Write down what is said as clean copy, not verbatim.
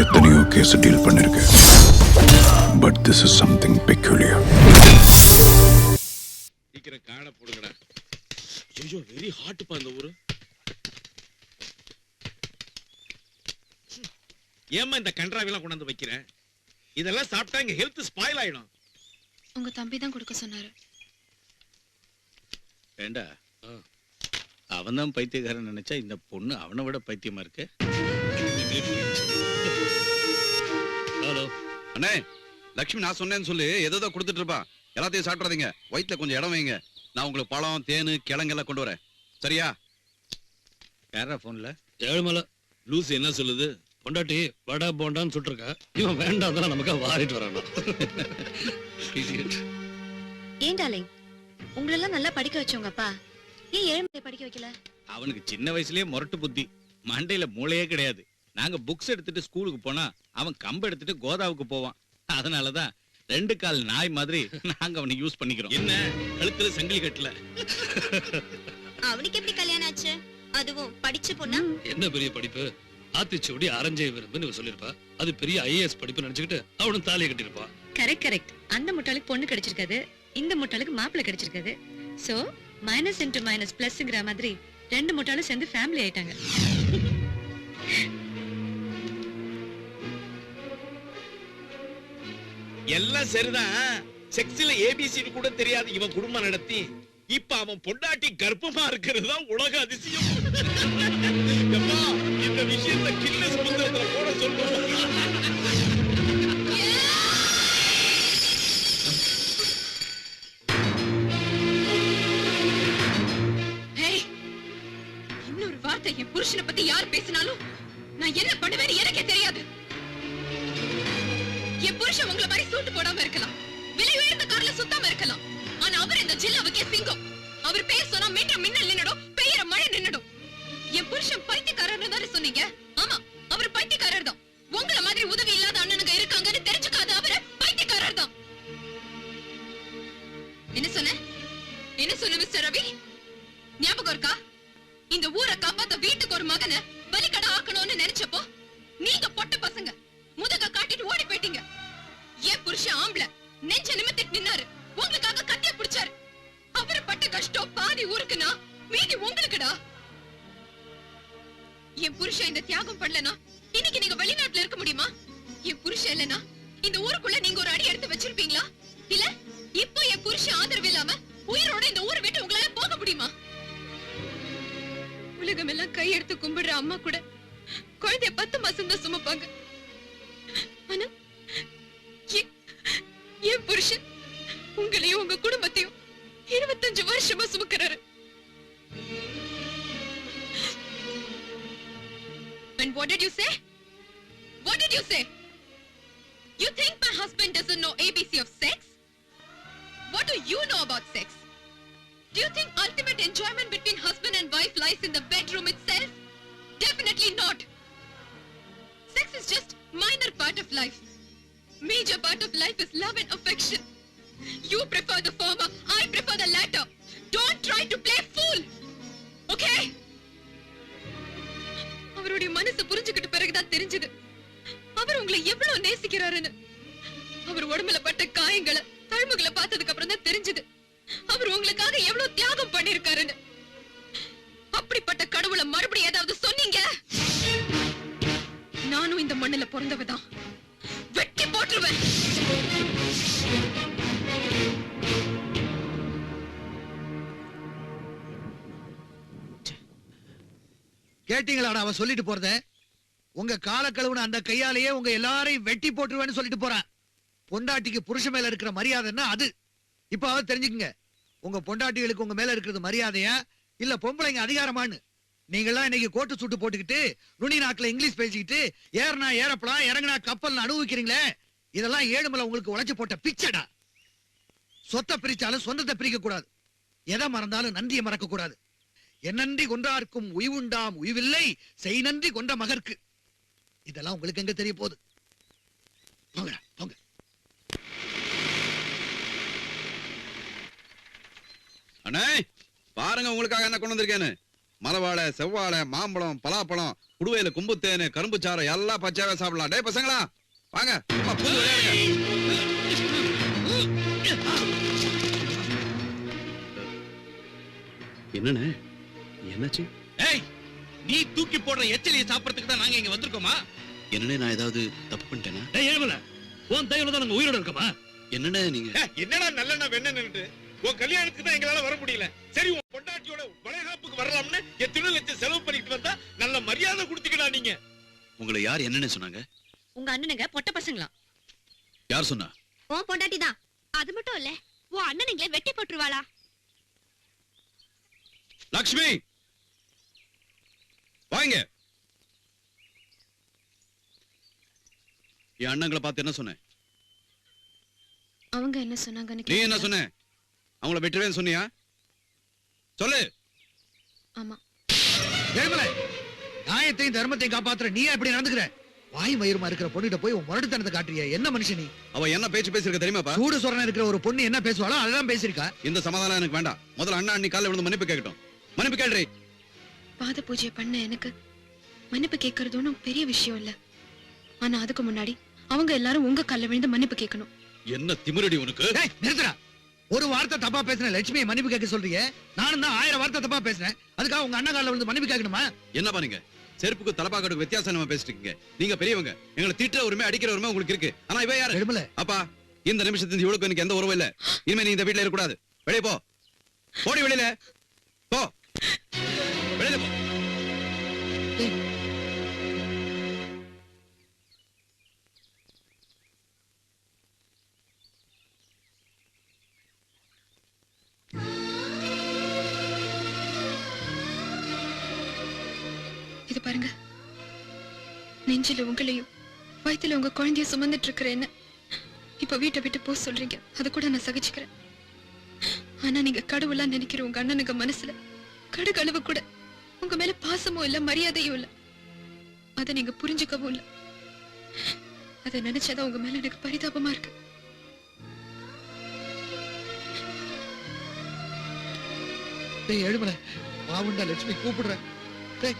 எத்தனையோ case deal பண்ணிருக்கேன். But this is something peculiar. சீக்கிரம் காண போடுங்கடா. ஐயோ வெரி ஹாட் பா இந்த ஊரு. ஏம்மா இந்த கன்றாவிலாம் கொண்டு வந்து வைக்கிறேன்? இதெல்லாம் சாப்பிட்டா இங்க ஹெல்த் ஸ்பாயில் ஆயிடும். உங்க தம்பி தான் கொடுக்க சொன்னாரு. வேண்டா, அவன் தான் பைத்தியக்காரன் நினைச்சா இந்த பொண்ணு அவனை விட பைத்தியமா இருக்கு. ஹலோ அண்ணே, லட்சுமி நான் சொன்னேன்னு சொல்லி ஏதோ கொடுத்துட்டு இருப்பான். எல்லாத்தையும் சாப்பிடாதீங்க, வயிற்றுல கொஞ்சம் இடம் வைங்க. நான் உங்களுக்கு பழம் தேனு கிழங்கெல்லாம் கொண்டு வரேன், சரியா? யாரா போன்ல? ஏழுமலை லூஸ் என்ன சொல்லுது? பொண்டாட்டி வடை போண்டான்னு சுட்டுருக்கா. இவன் வேண்டாம் தான் நமக்கு வாரிட்டு வரானா. ஏன் டார்லிங், உங்களெல்லாம் நல்லா படிக்க வச்சவங்க அப்பா ஏன் ஏழுமலை படிக்க வைக்கல? அவனுக்கு சின்ன வயசுலயே முரட்டு புத்தி, மண்டையில மூளையே கிடையாது. நாங்க புக்ஸ் எடுத்துட்டு ஸ்கூலுக்கு போனா அவன் கம்பு எடுத்துட்டு கோதாவுக்கு போவான். அதனாலதான் 2 கால் நாய் மாதிரி நாங்க அவனை யூஸ் பண்ணிக்கிறோம். என்ன கழுத்துல சங்கிலி கட்டல? அவனுக்கு எப்படி கல்யாணம் ஆச்சு? அதுவும் படிச்ச பொண்ணா? என்ன பெரிய படிப்பு? ஆத்திச்சூடி அரஞ்சை விரும்புன்னு இவ சொல்லிருப்பா. அது பெரிய ஐஏஎஸ் படிப்பு நினைச்சுக்கிட்டு அவனும் தாலியை கட்டிருப்பா. கரெக்ட். அந்த முட்டாளுக்கு பொண்ணு கிடைச்சிருக்காது, இந்த முட்டாளுக்கு மாப்பிள்ளை கிடைச்சிருக்காது. சோ மைனஸ் இன்டு மைனஸ் பிளஸ்ங்கிற மாதிரி 2 முட்டாளும் சேர்ந்து ஃபேமிலி ஆயிட்டாங்க. எல்லாம் சரிதான். செக்ஸ்ல ஏபிசிடி கூட தெரியாது இவன் குடும்பம் நடத்தி இப்ப அவன் பொண்டாட்டி கர்ப்பமா இருக்கிறது தான் உலக அதிசயம். எப்பா, இந்த விஷயத்தை கின்னஸ் புத்தகத்துல போட சொல்லுங்க. இன்னொரு வார்த்தை என் புருஷனை பத்தி யார் பேசினாலும் நான் என்ன பண்ணுவேன்னு எனக்கே தெரியாது. என் புருஷன் உங்களை மாதிரி சூட்டு போடாம இருக்கலாம், விலை உயர்ந்த கார்ல சுத்தாம இருக்கலாம். ஆனா அவர் இந்த ஜில்லாவுக்கே சிங்கம். அவர் பேர் சொன்னா மீண்டும் மின்னல் நின்னுடும், பெய்யற மழை நின்னுடும். என் புருஷன் பைத்தியக்காரர்னு தானே சொன்னீங்க? ஆமா, அவர் பைத்தியக்காரர் தான். உங்கள மாதிரி உதவி இல்லாத அண்ணனுங்க இருக்காங்கன்னு தெரிஞ்சுக்காத அவரு பைத்தியக்காரர் தான். என்ன சொன்ன மிஸ்டர் ரவி? ஞாபகம் இருக்கா? இந்த ஊரை காப்பாத்த வீட்டுக்கு ஒரு மகனை பலிக்கடை ஆக்கணும்னு நினைச்சப்போ நீங்க பொட்ட பசங்க முதுக காட்டிட்டு ஓடி போயிட்டீங்க. என் புருஷன் ஆம்பளை நெஞ்ச நிமித்திட்டு நின்னாரு, உங்களுக்காக கத்திய பிடிச்சாரு. அவரு பட்ட கஷ்டம் பாதி ஊருக்குனா மீதி உங்களுக்குடா. என் புருஷன் இந்த தியாகம் பண்ணலனா இன்னைக்கு நீங்க வெளிநாட்டுல இருக்க முடியுமா? என் புருஷன் இல்லனா இந்த ஊருக்குள்ள நீங்க ஒரு அடி எடுத்து வச்சிருப்பீங்களா? இல்ல இப்போ என் புருஷன் ஆதரவு இல்லாம உயிரோட இந்த ஊரை விட்டு உங்களால போக முடியுமா? உலகம் எல்லாம் கையெடுத்து கும்பிடுற அம்மா கூட குழந்தைய 10 மாசம் தான் சுமப்பாங்க. ஆனா என் புருஷன் உங்களையும் உங்க குடும்பத்தையும் 25 வருஷமா சுமக்கிறாரு. And what did you say? What did you say? You think my husband doesn't know ABC of sex? What do you know about sex? Do you think ultimate enjoyment between husband and wife lies in the bedroom itself? Definitely not. Sex is just minor part of life. Major part of life is love and affection. You prefer the former, I prefer the latter. Don't try to play fool. Okay? அவருடைய மனசு புரிஞ்சுக்கிட்ட பிறகுதான் தெரிஞ்சது அவர் உங்களை எவ்வளவு நேசிக்கிறாருன்னு. அவர் உடம்புல பட்ட காயங்களை தழும்புகளை பார்த்ததுக்கு அப்புறம் தான் தெரிஞ்சது அவர் உங்களுக்காக எவ்வளவு தியாகம் பண்ணிருக்காருன்னு. அப்படிப்பட்ட கடவுளை மறுபடியும் ஏதாவது சொன்னீங்க, நானும் இந்த மண்ணுல பிறந்தவதான், வெட்டி போட்டுருவேன். கேட்டீங்களாடா அவன் சொல்லிட்டு போறத? உங்க கால கழுவுன அந்த கையாலேயே உங்க எல்லாரையும் வெட்டி போட்டுருவேன்னு சொல்லிட்டு போறான். பொண்டாட்டிக்கு புருஷ மேல இருக்கிற மரியாதைன்னா அது. இப்ப அவ தெரிஞ்சுக்குங்க, உங்க பொண்டாட்டிகளுக்கு உங்க மேல இருக்கிறது மரியாதையா இல்ல பொம்பளைங்க அதிகாரமான்னு. நீங்கெல்லாம் இன்னைக்கு கோட்டு சூட்டு போட்டுக்கிட்டு நுனி நாக்குல இங்கிலீஷ் பேசிக்கிட்டு ஏறனா ஏறப்பலாம் இறங்கினா கப்பல் அனுபவிக்கிறீங்களே, இதெல்லாம் ஏழுமலை உங்களுக்கு உழைச்சு போட்ட பிச்சடா. சொத்தை பிரிச்சாலும் சொந்தத்தை பிரிக்க கூடாது, எதை மறந்தாலும் நன்றியை மறக்க கூடாது. என்னன்றி கொன்றார்க்கும் உய்வுண்டாம் உய்வில்லை, செய் நன்றி கொண்ட மகற்கு. இதெல்லாம் உங்களுக்கு எங்க தெரிய போகுது? போங்கடா போங்க. அண்ணே பாருங்க, உங்களுக்காக என்ன கொண்டு வந்திருக்கேன்னு. மலவாழை செவ்வாழை மாம்பழம் பலாப்பழம் குடுவையில கும்புத்தேனு கரும்பு சாறை எல்லாம் பச்சையாவே சாப்பிடலாம். டேய் பசங்களா வாங்க சும்மா புது விளையாடுங்க. என்னண்ணே என்னாச்சு? ஏய் நீ தூக்கி போடுற எச்சலியை சாப்பிடறதுக்கு தான் நாங்க இங்க வந்திருக்கோமா? என்னண்ணே நான் ஏதாவது தப்பு பண்ணிட்டேனா? டேய் ஏழுமலை உன் தயவுல தான் நாங்க உயிரோட இருக்கோமா? என்னண்ணே நீங்க என்னடா நல்லெண்ண வெண்ணன்னு உன் கல்யாணத்துக்கு தான் எங்களால வர முடியல. சரி உன் பொண்டாட்டியோட வளைகாப்புக்கு வரலாம்னு எத்தனை லட்சம் செலவு பண்ணிட்டு வந்தா நல்ல மரியாதை கொடுத்துக்கடா நீங்க. உங்களை யார் என்னன்னு சொன்னாங்க? உங்க அண்ணனுங்க பொட்ட பசங்களா? யார் சொன்னா? உன் பொண்டாட்டி தான். அது மட்டும் இல்ல, உன் அண்ணனுங்களே வெட்டி போட்டுருவாளா? லக்ஷ்மி வாங்க. என் அண்ணங்களை பார்த்து என்ன சொன்னேன்? அவங்க என்ன சொன்னாங்கன்னு நீ என்ன சொன்ன? அவங்கள வெட்டுவேன்னு சொன்னியா? சொல்லு. ஆமா. ஏழுமலை, நியாயத்தையும் தர்மத்தையும் காப்பாத்துற நீ எப்படி நடந்துக்கிற? வாய் மயிருமா இருக்கிற பொண்ணுகிட்ட போய் உன் முரட்டுத்தனத்தை காட்டுறிய? என்ன மனுஷன் நீ? அவ என்ன பேச்சு பேசிருக்க தெரியுமாப்பா? சூடு சொரண இருக்கிற ஒரு பொண்ணு என்ன பேசுவாளோ அதான் பேசிருக்கா. இந்த சமாதானம் எனக்கு வேண்டாம். முதல்ல அண்ணா அண்ணி காலைல விழுந்து மன்னிப்பு கேட்கட்டும். மன்னிப்பு கேள்றி. பாத பூஜை பண்ண எனக்கு மன்னிப்பு கேட்கறது ஒன்றும் பெரிய விஷயம் இல்ல. ஆனா அதுக்கு முன்னாடி அவங்க எல்லாரும் உங்க கால்ல விழுந்து மன்னிப்பு கேட்கணும். என்ன திமிரடி உனக்கு? டேய் நிறுத்துடா. ஒரு வார்த்தை தப்பா பேசுன லட்சுமியை மன்னிப்பு கேட்க சொல்றீங்க. நானும் தான் 1000 வார்த்தை தப்பா பேசுனேன். அதுக்காக உங்க அண்ணா கால்ல விழுந்து மன்னிப்பு கேட்கணுமா? என்ன பாருங்க, செருப்புக்கு தலப்பாக்கட்டுக்கு வித்தியாசம் நம்ம பேசிட்டு இருக்கீங்க. நீங்க பெரியவங்க, எங்களை திட்டுற உரிமை அடிக்கிற உரிமை உங்களுக்கு இருக்கு. ஆனா இவ யாரு? ஏழுமலை, அப்பா இந்த நிமிஷத்துல இவளுக்கு எனக்கு எந்த உறவும் இல்ல. இனிமே நீ இந்த வீட்டுல இருக்க கூடாது. வெளியே போ. போடி வெளியில போ. வெளியில போ. இது பாருங்க, நெஞ்சில உங்களையும் வயித்துல உங்க குழந்தைய சுமந்துட்டு இருக்கிற என்ன இப்ப வீட்டை விட்டு போக சொல்றீங்க. அது கூட நான் சகிச்சுக்கிறேன். ஆனா நீங்க கடவுளா நினைக்கிற உங்க அண்ணனுங்க மனசுல கடுகளவு கூட உங்க மேல பாசமும் இல்ல, மரியாதையும் இல்ல. அதை நீங்க புரிஞ்சுக்கவும் இல்ல. அதை நினைச்சாதான் உங்க மேல எனக்கு பரிதாபமா இருக்கு. டேய் ஏழுமலை, பாவுண்டா லட்சுமி கூப்பிடுற. டேய்